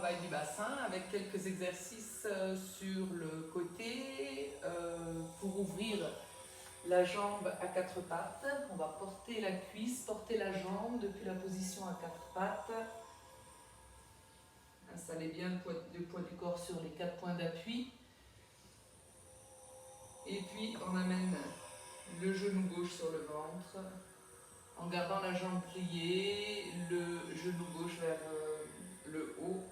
travail du bassin avec quelques exercices sur le côté pour ouvrir la jambe à quatre pattes. On va porter la cuisse, porter la jambe depuis la position à quatre pattes. Installez bien le poids du corps sur les 4 points d'appui. Et puis on amène le genou gauche sur le ventre en gardant la jambe pliée, le genou gauche vers le haut.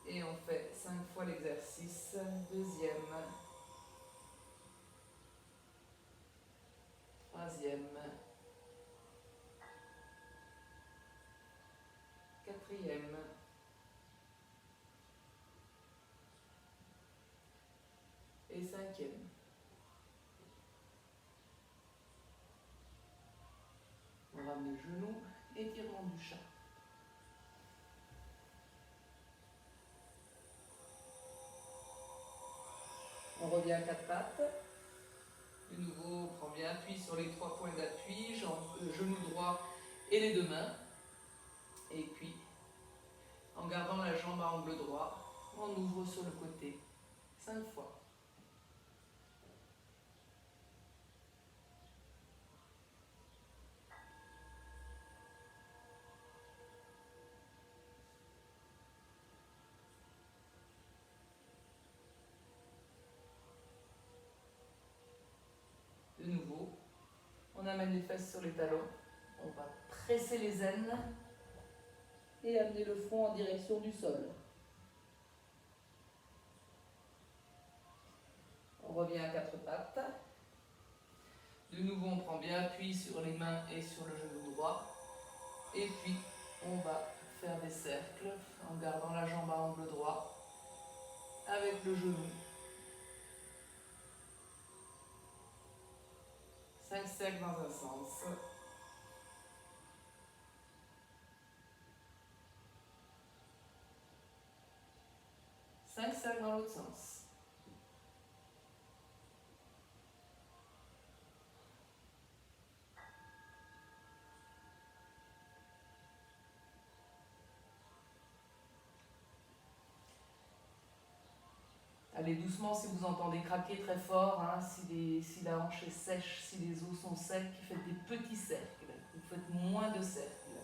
Et on fait 5 fois l'exercice. Deuxième, troisième, quatrième, et cinquième. On ramène le genou, étirement du chat. On revient à quatre pattes. De nouveau, on prend bien appui sur les 3 points d'appui, genou droit et les 2 mains. Et puis, en gardant la jambe à angle droit, on ouvre sur le côté 5 fois. De nouveau, on amène les fesses sur les talons, on va presser les aines et amener le front en direction du sol. On revient à quatre pattes. De nouveau, on prend bien appui sur les mains et sur le genou droit. Et puis, on va faire des cercles en gardant la jambe à angle droit avec le genou. 5 cercles dans un sens. 5 cercles dans l'autre sens. Allez doucement si vous entendez craquer très fort, hein, si la hanche est sèche, si les os sont secs, faites des petits cercles. Vous faites moins de cercles.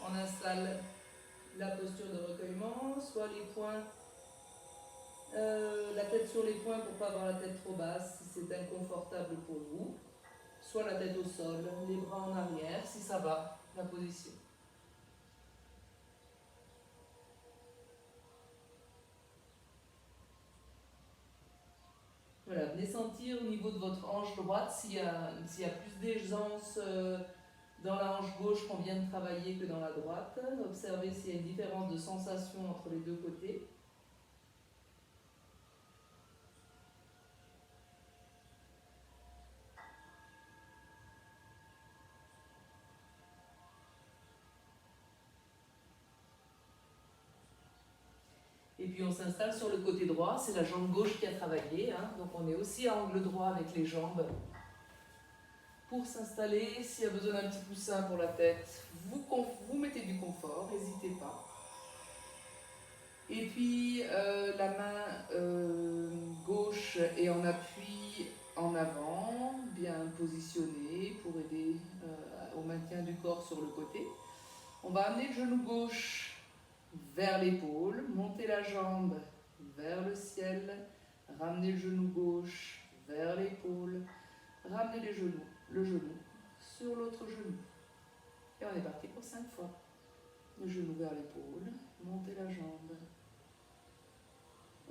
On installe la posture de recueillement, soit les poings, la tête sur les poings pour ne pas avoir la tête trop basse si c'est inconfortable pour vous, soit la tête au sol, les bras en arrière si ça va, la position. Voilà, venez sentir au niveau de votre hanche droite s'il y a plus d'aisance dans la hanche gauche qu'on vient de travailler que dans la droite. Observez s'il y a une différence de sensation entre les deux côtés. Et puis on s'installe sur le côté droit, c'est la jambe gauche qui a travaillé, hein, donc on est aussi à angle droit avec les jambes. Pour s'installer, s'il y a besoin d'un petit coussin pour la tête, vous mettez du confort, n'hésitez pas. Et puis la main gauche est en appui en avant, bien positionnée pour aider au maintien du corps sur le côté. On va amener le genou gauche vers l'épaule, monter la jambe vers le ciel, ramener le genou gauche vers l'épaule, ramener le genou sur l'autre genou. Et on est parti pour 5 fois. Le genou vers l'épaule, monter la jambe,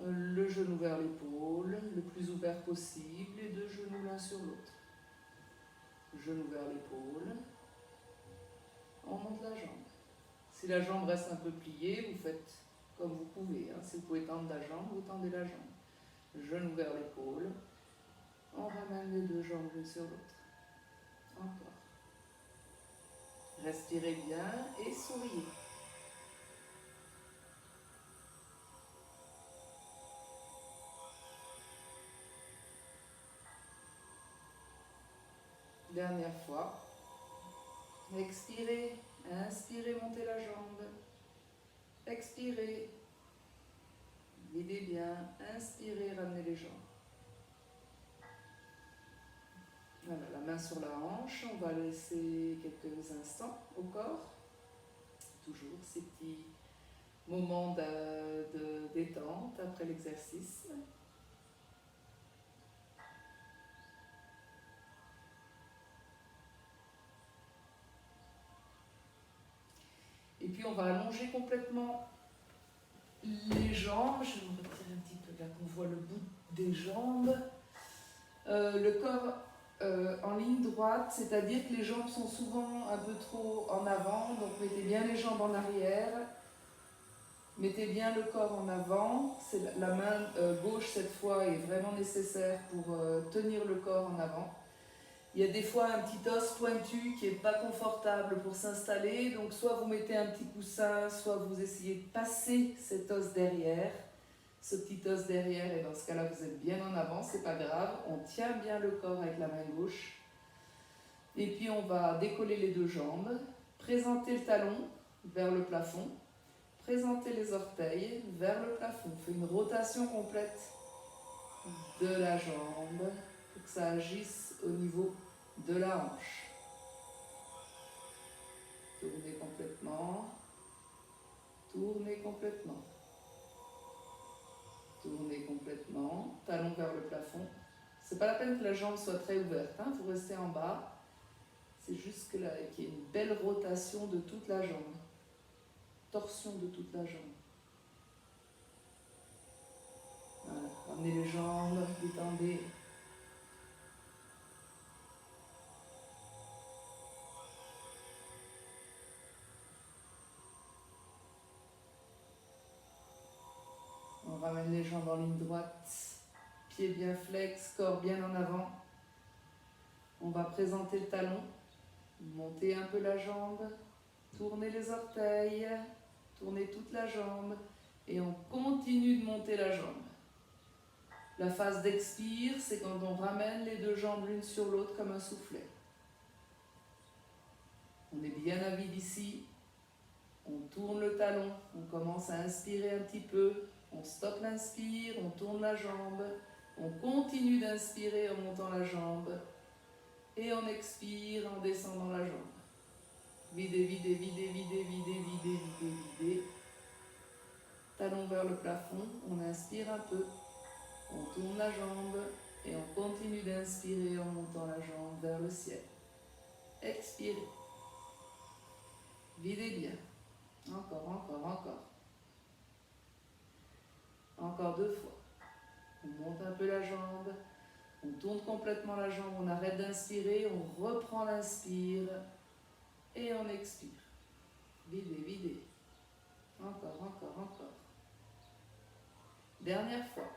le genou vers l'épaule, le plus ouvert possible, les 2 genoux l'un sur l'autre. Genou vers l'épaule, on monte la jambe. Si la jambe reste un peu pliée, vous faites comme vous pouvez. Hein. Si vous pouvez tendre la jambe, vous tendez la jambe. Genou vers l'épaule. On ramène les 2 jambes l'une sur l'autre. Encore. Respirez bien et souriez. Dernière fois. Expirez. Inspirez, montez la jambe. Expirez. expirez. Videz bien. Inspirez, ramenez les jambes. Voilà, la main sur la hanche. On va laisser quelques instants au corps. Toujours ces petits moments de détente après l'exercice. Et puis on va allonger complètement les jambes. Je vais me retirer un petit peu là qu'on voit le bout des jambes. Le corps en ligne droite, c'est-à-dire que les jambes sont souvent un peu trop en avant. Donc mettez bien les jambes en arrière. Mettez bien le corps en avant. La main gauche cette fois est vraiment nécessaire pour tenir le corps en avant. Il y a des fois un petit os pointu qui n'est pas confortable pour s'installer, donc soit vous mettez un petit coussin, soit vous essayez de passer cet os derrière, ce petit os derrière, et dans ce cas-là vous êtes bien en avant, c'est pas grave, on tient bien le corps avec la main gauche, et puis on va décoller les deux jambes, présenter le talon vers le plafond, présenter les orteils vers le plafond, on fait une rotation complète de la jambe pour que ça agisse au niveau de la hanche. Tournez complètement. Tournez complètement. Tournez complètement. Talon vers le plafond. C'est pas la peine que la jambe soit très ouverte. Hein, vous restez en bas. C'est juste qu'il y ait une belle rotation de toute la jambe. Torsion de toute la jambe. Voilà. Ramenez les jambes. Détendez. On ramène les jambes en ligne droite, pieds bien flex, corps bien en avant. On va présenter le talon, monter un peu la jambe, tourner les orteils, tourner toute la jambe et on continue de monter la jambe. La phase d'expire, c'est quand on ramène les deux jambes l'une sur l'autre comme un soufflet. On est bien à vide ici, on tourne le talon, on commence à inspirer un petit peu. On stoppe l'inspire, on tourne la jambe, on continue d'inspirer en montant la jambe et on expire en descendant la jambe. Videz, videz, videz, videz, videz, videz, videz, videz. Talon vers le plafond, on inspire un peu, on tourne la jambe et on continue d'inspirer en montant la jambe vers le ciel. Expirez. Videz bien. Encore, encore, encore. Encore deux fois. On monte un peu la jambe, on tourne complètement la jambe, on arrête d'inspirer, on reprend l'inspire et on expire. Videz, videz. Encore, encore, encore. Dernière fois.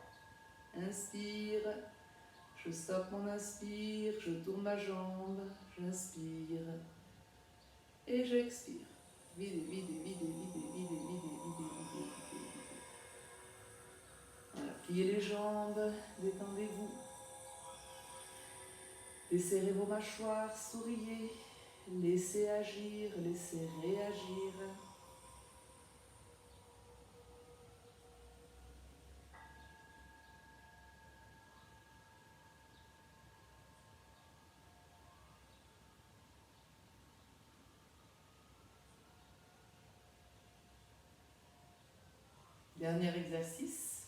Inspire, je stoppe mon inspire, je tourne ma jambe, j'inspire et j'expire. Videz, videz, videz, videz, videz, videz, videz, videz, videz. Voilà, pliez les jambes, détendez-vous. Desserrez vos mâchoires, souriez, laissez agir, laissez réagir. Dernier exercice,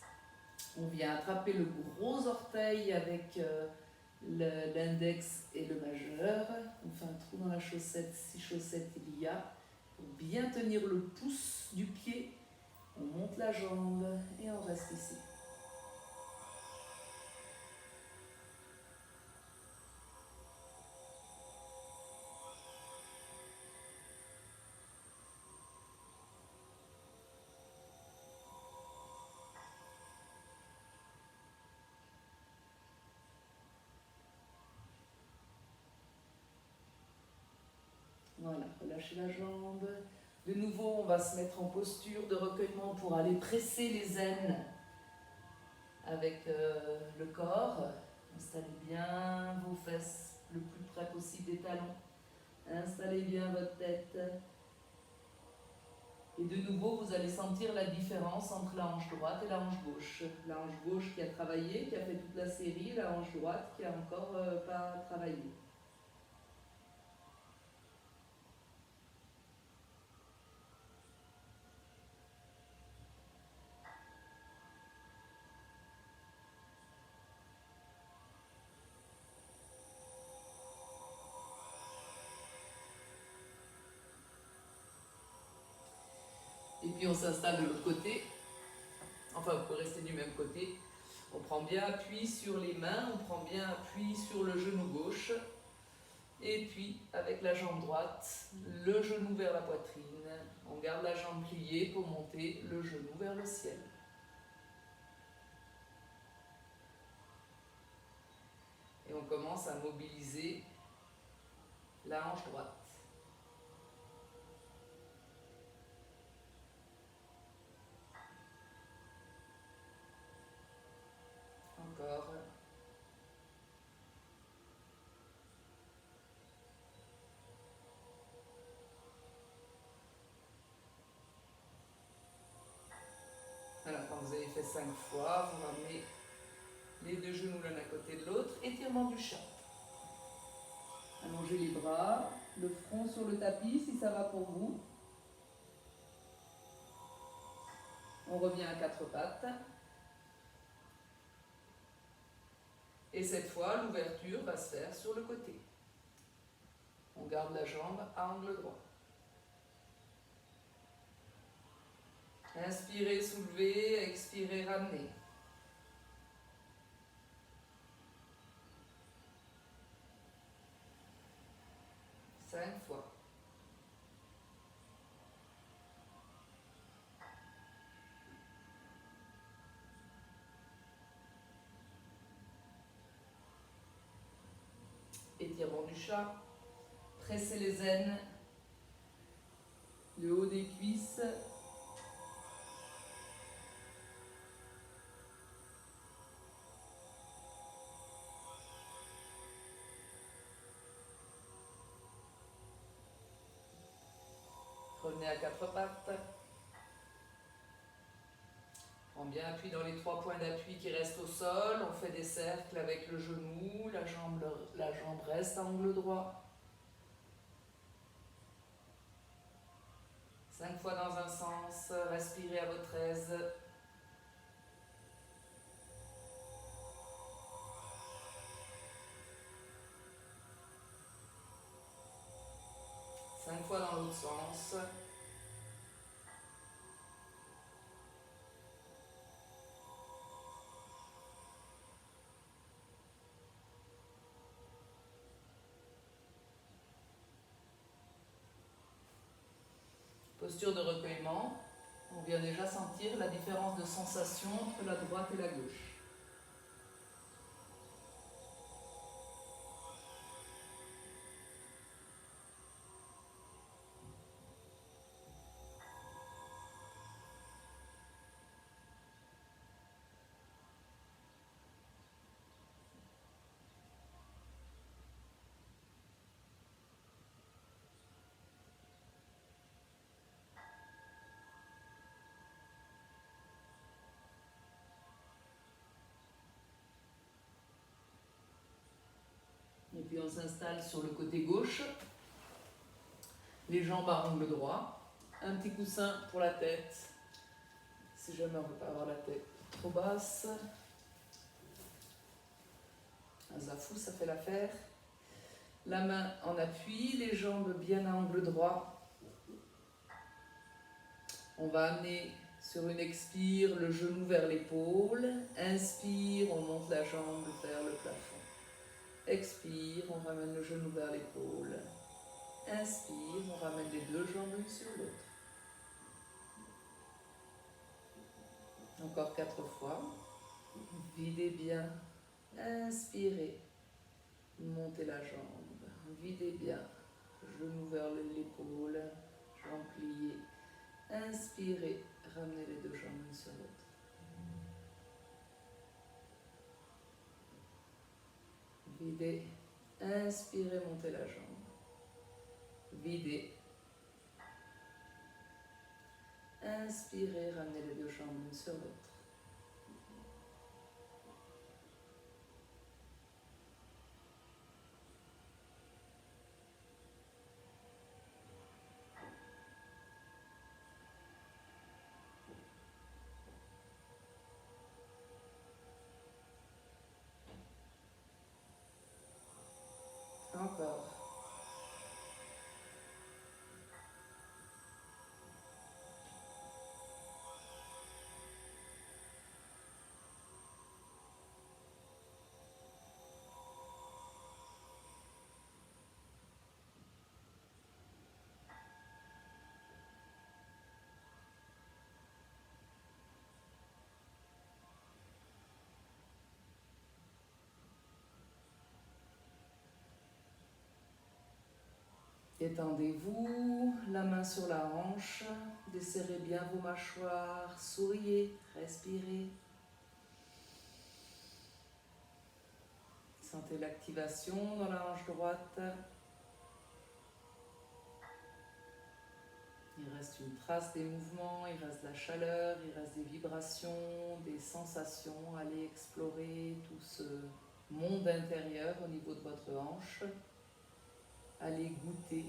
on vient attraper le gros orteil avec l'index et le majeur. On fait un trou dans la chaussette si chaussette il y a. Pour bien tenir le pouce du pied, on monte la jambe et on reste ici. Voilà, relâchez la jambe. De nouveau, on va se mettre en posture de recueillement pour aller presser les aines avec le corps. Installez bien vos fesses le plus près possible des talons. Installez bien votre tête. Et de nouveau, vous allez sentir la différence entre la hanche droite et la hanche gauche. La hanche gauche qui a travaillé, qui a fait toute la série, la hanche droite qui a encore pas travaillé. Et puis on s'installe de l'autre côté. Enfin, vous pouvez rester du même côté. On prend bien appui sur les mains, on prend bien appui sur le genou gauche. Et puis, avec la jambe droite, le genou vers la poitrine. On garde la jambe pliée pour monter le genou vers le ciel. Et on commence à mobiliser la hanche droite. Encore. Voilà, quand vous avez fait 5 fois, vous ramenez les deux genoux l'un à côté de l'autre. Étirement du chat. Allongez les bras, le front sur le tapis si ça va pour vous. On revient à 4 pattes. Et cette fois, l'ouverture va se faire sur le côté. On garde la jambe à angle droit. Inspirez, soulevez, expirez, ramenez. Cinq fois. Étirement du chat. Pressez les aines, le haut des cuisses. Revenez à 4 pattes. Prends bien appui dans les 3 points d'appui qui restent au sol. On fait des cercles avec le genou. La jambe reste à angle droit. 5 fois dans un sens. Respirez à votre aise. Cinq fois dans l'autre sens. Posture de recueillement. On vient déjà sentir la différence de sensation entre la droite et la gauche. Et puis on s'installe sur le côté gauche, les jambes à angle droit, un petit coussin pour la tête, si jamais on ne veut pas avoir la tête trop basse. Un zafou, ça fait l'affaire. La main en appui, les jambes bien à angle droit. On va amener sur une expire le genou vers l'épaule. Inspire, on monte la jambe vers le plafond. Expire, on ramène le genou vers l'épaule. Inspire, on ramène les deux jambes l'une sur l'autre. Encore 4 fois. Videz bien. Inspirez. Montez la jambe. Videz bien. Genou vers l'épaule. Jambe pliée. Inspirez. Ramenez les deux jambes l'une sur l'autre. Videz. Inspirez, montez la jambe. Videz. Inspirez, ramenez les deux jambes l'une sur l'autre. Encore. Étendez-vous, la main sur la hanche, desserrez bien vos mâchoires, souriez, respirez. Sentez l'activation dans la hanche droite. Il reste une trace des mouvements, il reste de la chaleur, il reste des vibrations, des sensations. Allez explorer tout ce monde intérieur au niveau de votre hanche. Allez goûter.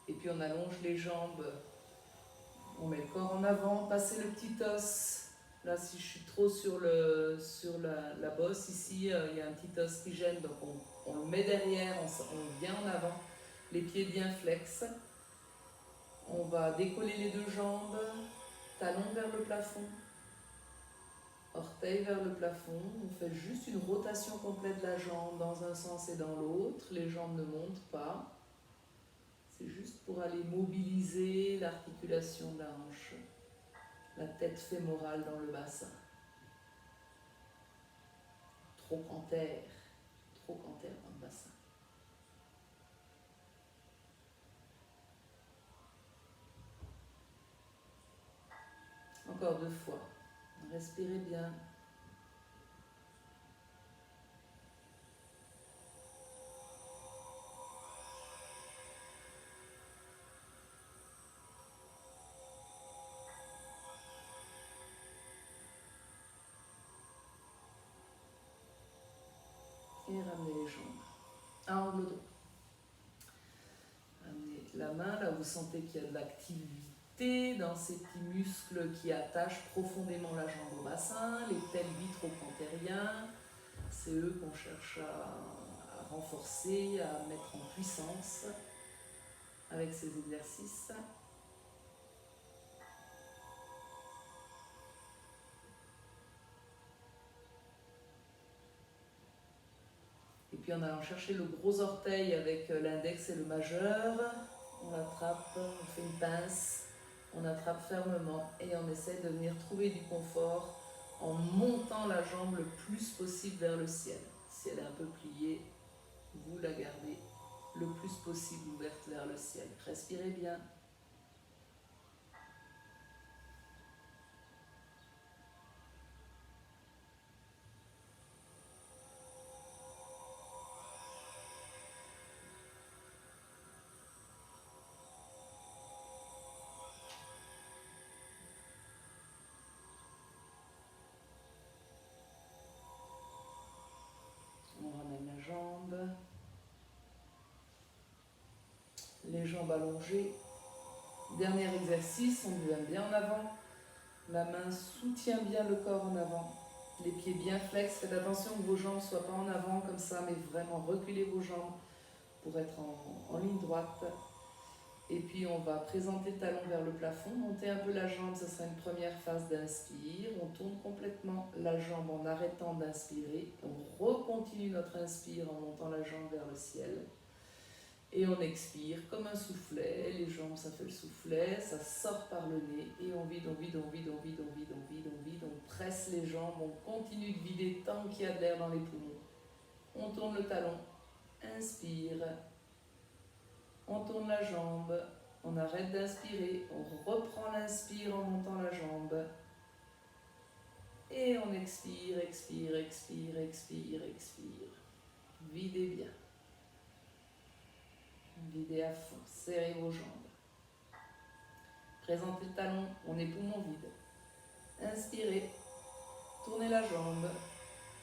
Et puis on allonge les jambes, on met le corps en avant, passez le petit os. Là, si je suis trop sur la bosse, ici, il y a un petit os qui gêne, donc on le met derrière, on vient en avant, les pieds bien flex. On va décoller les deux jambes, talons vers le plafond, orteils vers le plafond. On fait juste une rotation complète de la jambe dans un sens et dans l'autre. Les jambes ne montent pas. C'est juste pour aller mobiliser l'articulation de la hanche, la tête fémorale dans le bassin. Trochanter dans le bassin. Encore 2 fois. Respirez bien. Et ramenez les jambes à angle droit. Ramenez la main là où vous sentez qu'il y a de l'activité dans ces petits muscles qui attachent profondément la jambe au bassin, les pelvis trochantériens. C'est eux qu'on cherche à renforcer, à mettre en puissance avec ces exercices. Et puis en allant chercher le gros orteil avec l'index et le majeur, on attrape, on fait une pince, on attrape fermement et on essaie de venir trouver du confort en montant la jambe le plus possible vers le ciel. Si elle est un peu pliée, vous la gardez le plus possible ouverte vers le ciel. Respirez bien. On ramène la jambe. Les jambes allongées. Dernier exercice, on vient bien en avant. La main soutient bien le corps en avant. Les pieds bien flex. Faites attention que vos jambes ne soient pas en avant comme ça, mais vraiment reculez vos jambes pour être en ligne droite. Et puis on va présenter le talon vers le plafond, monter un peu la jambe, ce sera une première phase d'inspire. On tourne complètement la jambe en arrêtant d'inspirer. On recontinue notre inspire en montant la jambe vers le ciel. Et on expire comme un soufflet, les jambes ça fait le soufflet, ça sort par le nez et on vide, on vide, on vide, on vide, on vide, on vide, on vide, on presse les jambes, on continue de vider tant qu'il y a de l'air dans les poumons. On tourne le talon, inspire, on tourne la jambe, on arrête d'inspirer, on reprend l'inspire en montant la jambe Et on expire, expire, expire, expire, expire. Videz bien. Videz à fond. Serrez vos jambes. Présentez le talon. On est poumon vide. Inspirez. Tournez la jambe.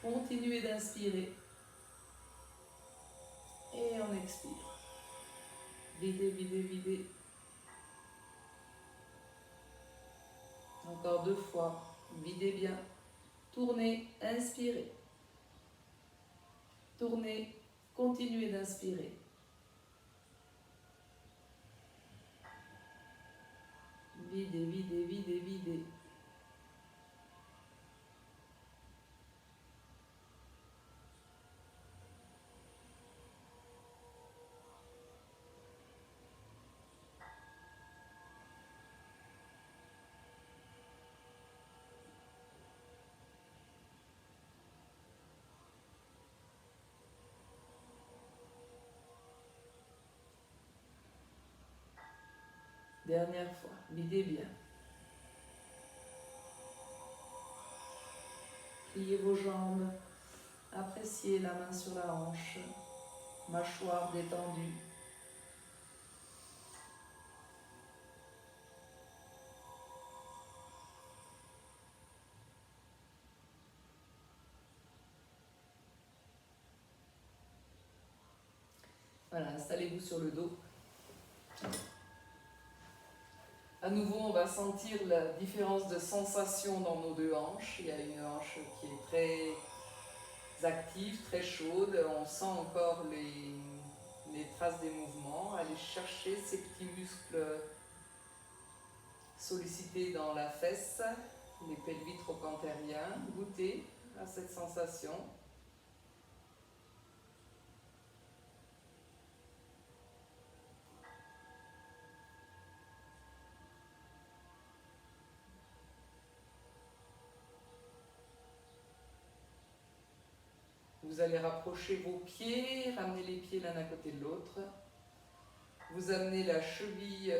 Continuez d'inspirer. Et on expire. Videz, videz, videz. Encore 2 fois. Videz bien. Tournez, inspirez. Tournez, continuez d'inspirer. Videz, videz, videz, videz. Dernière fois, videz bien. Pliez vos jambes, appréciez la main sur la hanche, mâchoire détendue. Voilà, installez-vous sur le dos. À nouveau, on va sentir la différence de sensation dans nos 2 hanches. Il y a une hanche qui est très active, très chaude. On sent encore les traces des mouvements. Allez chercher ces petits muscles sollicités dans la fesse, les pelvis trochanteriens. Goûtez à cette sensation. Vous allez rapprocher vos pieds, ramener les pieds l'un à côté de l'autre. Vous amenez la cheville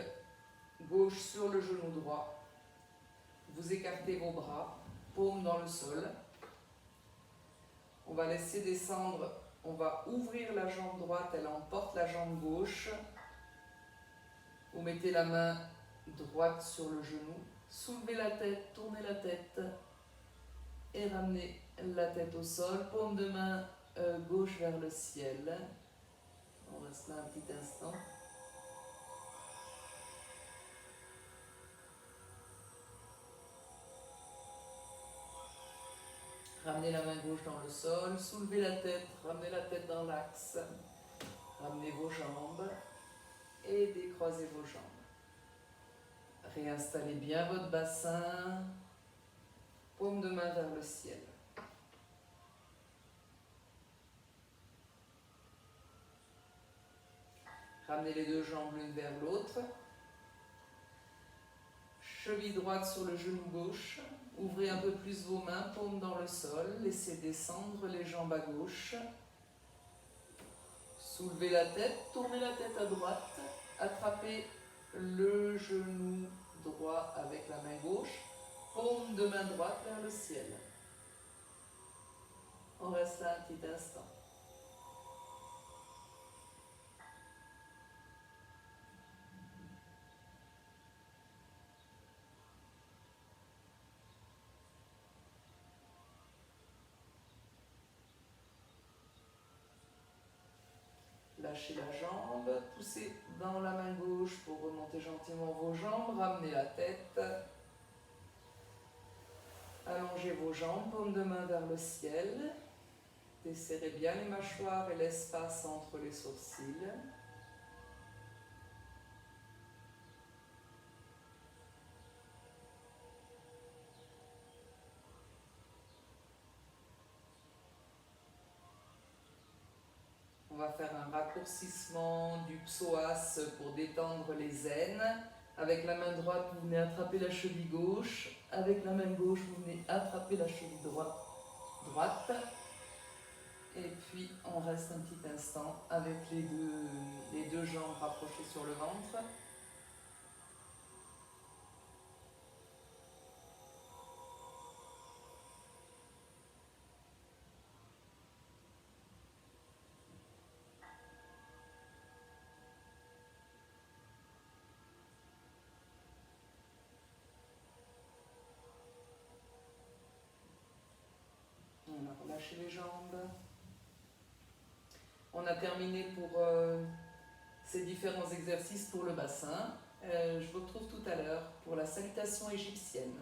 gauche sur le genou droit. Vous écartez vos bras, paume dans le sol. On va laisser descendre, on va ouvrir la jambe droite, elle emporte la jambe gauche. Vous mettez la main droite sur le genou. Soulevez la tête, tournez la tête et ramenez la tête au sol. Paume de main gauche vers le ciel. On reste là un petit instant. Ramenez la main gauche dans le sol, soulevez la tête, ramenez la tête dans l'axe. Ramenez vos jambes et décroisez vos jambes. Réinstallez bien votre bassin. Paume de main vers le ciel. Ramenez les 2 jambes l'une vers l'autre. Cheville droite sur le genou gauche. Ouvrez un peu plus vos mains, paume dans le sol. Laissez descendre les jambes à gauche. Soulevez la tête, tournez la tête à droite. Attrapez le genou droit avec la main gauche. Paume de main droite vers le ciel. On reste là un petit instant. Lâchez la jambe, poussez dans la main gauche pour remonter gentiment vos jambes, ramenez la tête. Allongez vos jambes, paume de main vers le ciel. Desserrez bien les mâchoires et l'espace entre les sourcils. On va faire un raccourcissement du psoas pour détendre les aines. Avec la main droite, vous venez attraper la cheville gauche. Avec la main gauche, vous venez attraper la cheville droite. Et puis, on reste un petit instant avec les deux jambes rapprochées sur le ventre. a relâché les jambes. On a terminé pour ces différents exercices pour le bassin. Je vous retrouve tout à l'heure pour la salutation égyptienne.